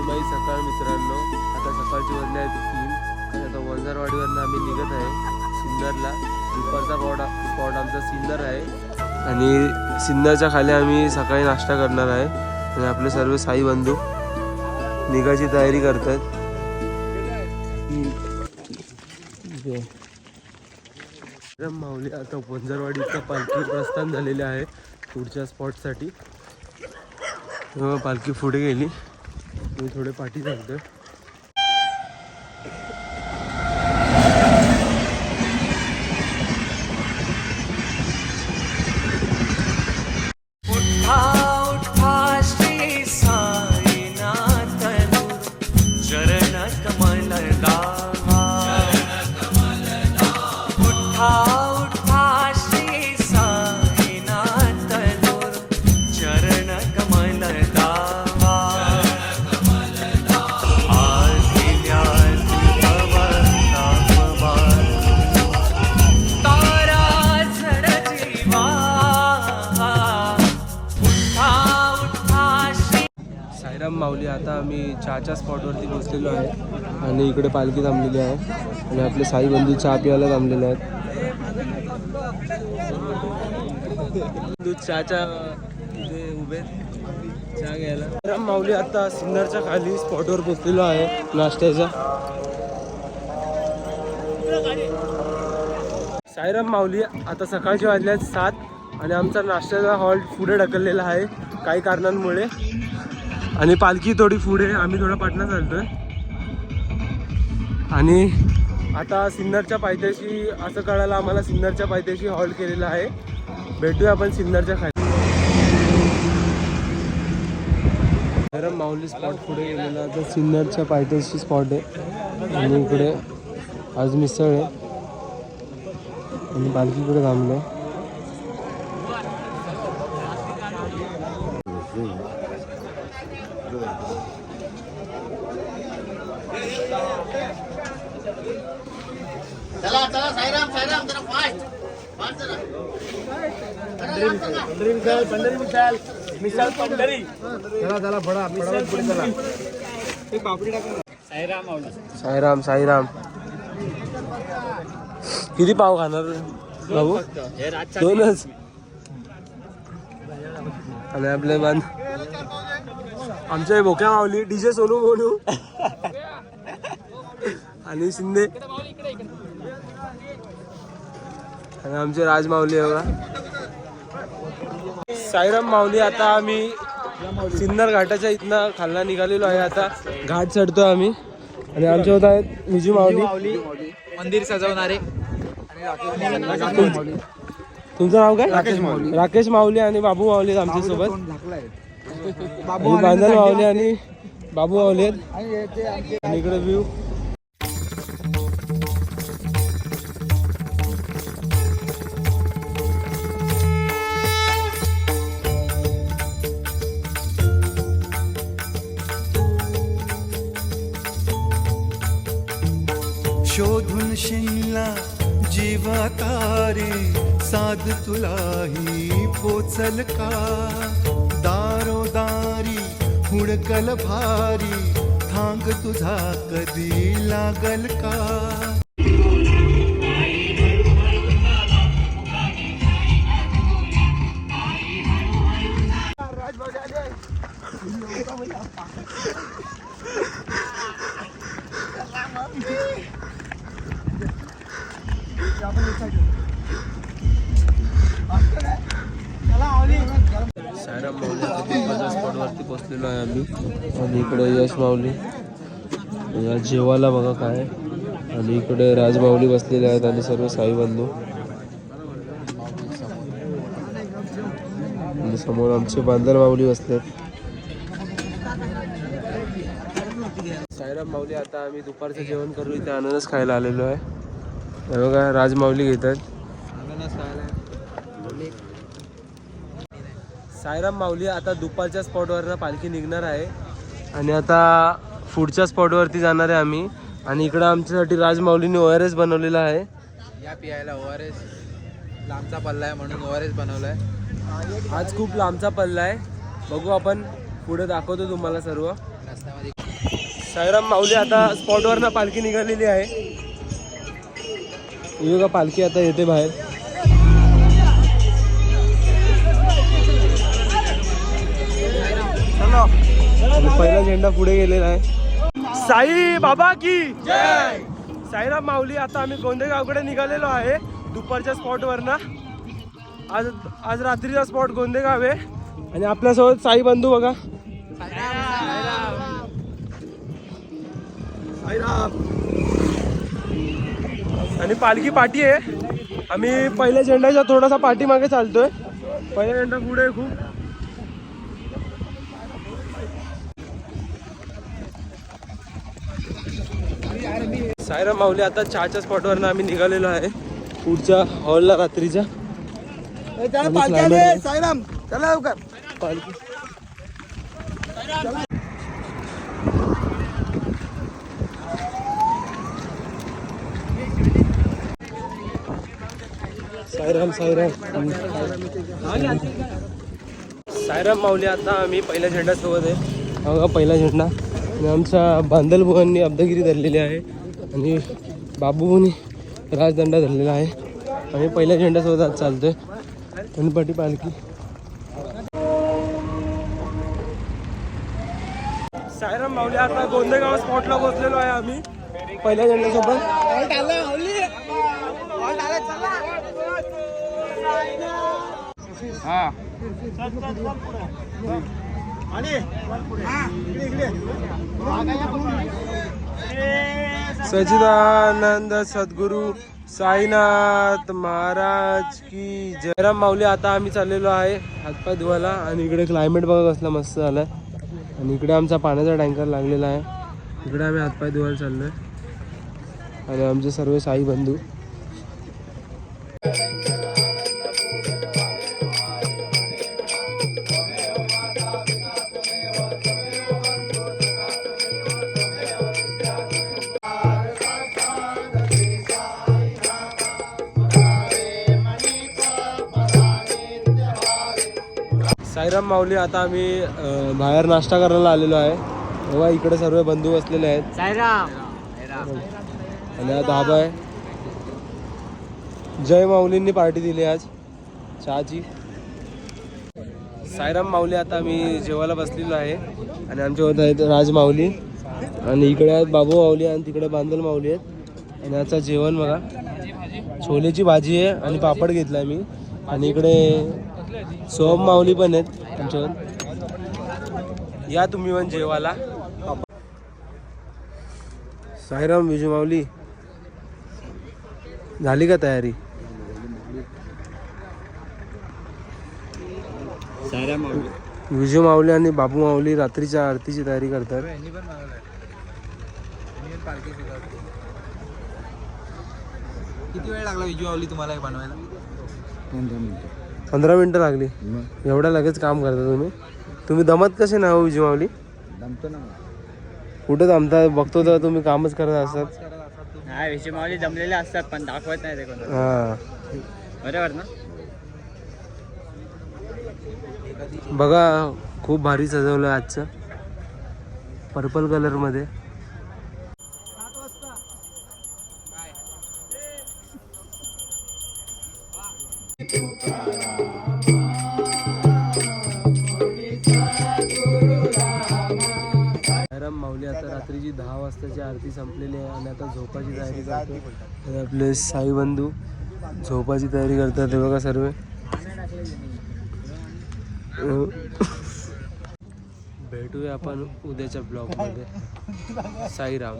बाई सकाळ मित्रांनो, आता सकाळची वाजले आहेत 3 आणि आता वंजारवाडीवरनं आम्ही निघत आहे सिन्नरला. दुपारचा स्पॉट आमचा सिन्नर आहे आणि सिन्नरच्या खाली आम्ही सकाळी नाश्ता करणार आहे आणि आपले सर्व साई बंधू निघायची तयारी करतात. माऊली आता वंजारवाडीचा पालखी प्रस्थान झालेले आहे पुढच्या स्पॉटसाठी. पालखी पुढे गेली, मी थोडे पाठी सांगतोय. माऊली आता आम्ही चहाच्या स्पॉटवरती पोहोचलेलो आहे आणि इकडे पालखी थांबलेली आहे आणि आपले साई बंधू चहा प्यायला थांबलेले आहेत. चहाच्या इथे उभे चहा घ्यायला. माऊली आता सिन्नरच्या खाली स्पॉटवर पोहोचलेलो आहे नाश्त्याचा. साईराम माऊली आता सकाळचे वाजल्यात 7 आणि आमचा नाश्त्याचा हॉल्ट पुढे ढकललेला आहे काही कारणांमुळे आणि पालखी थोडी पुढे, आम्ही थोडा पाटणा चालतोय. आणि आता सिन्नरच्या पायथ्याशी असं कळालं आम्हाला, सिन्नरच्या पायथ्याशी हॉल्ट केलेला आहे. भेटूया आपण सिन्नरच्या खाली. गरम माऊली स्पॉट पुढे गेलेला तर सिन्नरच्या पायथ्याशी स्पॉट आहे आणि इकडे आज मिसळ आहे आणि पालखी इकडे थांबले. चला चला साईराम साईराम जरा पाच जरा पंढरी मिसाल पंढरी चला चला बडा पुढे चला. एक पापडी टाका. साईराम माऊली. साईराम साईराम. किती पाव खाणार बाबू? 2च. आणि आपले मान आमच्या भोक्या माऊली डीजे सोनू बोलू आणि शिंदे आणि आमचे राज माऊली आहे बघा. साईराम माऊली आता आम्ही सिन्नर घाटाच्या इथनं खालना निघालेलो आहे. आता घाट चढतो आम्ही आणि आमच्या होत आहेत मिजू माऊली मंदिर सजवणारे. तुमचं नाव काय? राकेश माऊली आणि बाबू माऊली आमच्या सोबत. बांधल माऊली आणि बाबू माऊली आहेत आणि इकडे व्ह्यू. शोधून शिनला जीवा तारे साध तुलाही पोचल का. दारोदारी हुडकल भारी थांग तुझा कधी लागल का. साईराम माऊली आता स्पॉटवरती पोचलेलो आहे आम्ही आणि इकडे यश माऊली या जेवायला बघा काय. आणि इकडे राज माऊली बसलेले आहेत आणि सर्व साई बंधू आणि समोर आमचे बांधल माऊली बसलेत. साईराम माऊली आता आम्ही दुपारचं जेवण करू इथे अननस खायला आलेलो आहे. बघा राज माऊली घेतात अननस खायला. साईराम माऊली आता दुपारच्या स्पॉटवरनं पालखी निघणार आहे आणि आता पुढच्या स्पॉटवरती जाणार आहे आम्ही. आणि इकडं आमच्यासाठी राज माऊलीने ORS बनवलेला आहे. या पियायला ORS लांबचा पल्ला आहे म्हणून ORS बनवलाय. आज खूप लांबचा पल्ला आहे, बघू आपण पुढे दाखवतो तुम्हाला सर्व. रस्त्यामध्ये साईराम माऊली आता स्पॉटवरनं पालखी निघालेली आहे. ही बघा पालखी आता येते बाहेर. पहिला झेंडा पुढे गेलेला आहे. साई बाबा की जय. साईराम माऊली आता आम्ही गोंदेगावकडे निघालेलो आहे दुपारच्या स्पॉटवरनं. आज रात्रीचा स्पॉट गोंदेगाव आहे आणि आपल्यासोबत साई बंधू बघा. आणि पालखी पाठी आहे. आम्ही पहिल्या झेंड्याच्या थोडासा पाठीमागे चालतोय. पहिला झेंडा पुढे खूप. साईराम माऊली आता चहाच्या स्पॉटवरनं आम्ही निघालेलो आहे पुढच्या हॉलला रात्रीच्या. साईराम चला लवकर. पालखी साईराम साईराम साईराम माऊली आता आम्ही पहिल्या झेंड्यासोबत आहे. बघा पहिला झेंडा. आणि आमच्या बांदलबुवांनी अब्दागिरी धरलेली आहे आणि बाबूनी राजदंडा धरलेला आहे. आम्ही पहिल्या झेंड्यासोबत आज चालतोय. गणपती पालखी. साईराम माऊली आता गोंदेगाव स्पॉटला पोहोचलेलो आहे आम्ही पहिल्या झेंड्यासोबत. सच्चिदानंद सद्गुरु साईनाथ महाराज की जयराम माऊली. आता आम्ही चाललेलो आहे हातपाय धुवायला आणि इकडे क्लायमेट बघा कसला मस्त झालाय. आणि इकडे आमचा पाण्याचा टँकर लागलेला आहे. इकडे आम्ही हातपाय धुवायला चाललोय आणि आमचे सर्व साई बंधू. साईराम माऊली आता आम्ही बाहेर नाश्ता करायला आलेलो आहे. तेव्हा इकडे सर्व बंधू बसलेले आहेत. आणि हा धाबा आहे. जय माऊलींनी पार्टी दिली आज चहाची. साईराम माऊली आता आम्ही जेवायला बसलेलो आहे आणि आमच्यासोबत आहेत राज माऊली आणि इकडे आहेत बाबू माऊली आणि तिकडे बांदल माऊली आहेत. आणि आता जेवण बघा छोलेची भाजी आहे आणि पापड घेतलाय मी. आणि इकडे सोम माऊली पण आहेत आमच्यावर. या तुम्ही पण जेवायला. साईराम विजू माऊली झाली का तयारी? विजू माऊली आणि बाबू माऊली रात्रीच्या आरतीची तयारी करतात. किती वेळ लागला विजू माऊली तुम्हाला बनवायला? 15 मिनिटं लागली. एवढ्या लगेच काम करता तुम्ही? तुम्ही दमत कसे ना हो विजू माऊली? दमतो ना. कुठे दमता? बघतो तर तुम्ही कामच करत असतात. हा विजू माऊली जमलेले असतात पण दाखवत नाही ते कोण. हां बरोबर ना. बघा खूप भारी सजवलं आजचं पर्पल कलर मध्ये. साईराम माऊली आता रात्रीची 10 वाजताची आरती संपलेली आहे आणि आता झोपाची तयारी करतो. आपले साई बंधू झोपाची तयारी करतात. ते बघा सर्व. भेटूया आपण उद्याच्या ब्लॉगमध्ये. साईराम.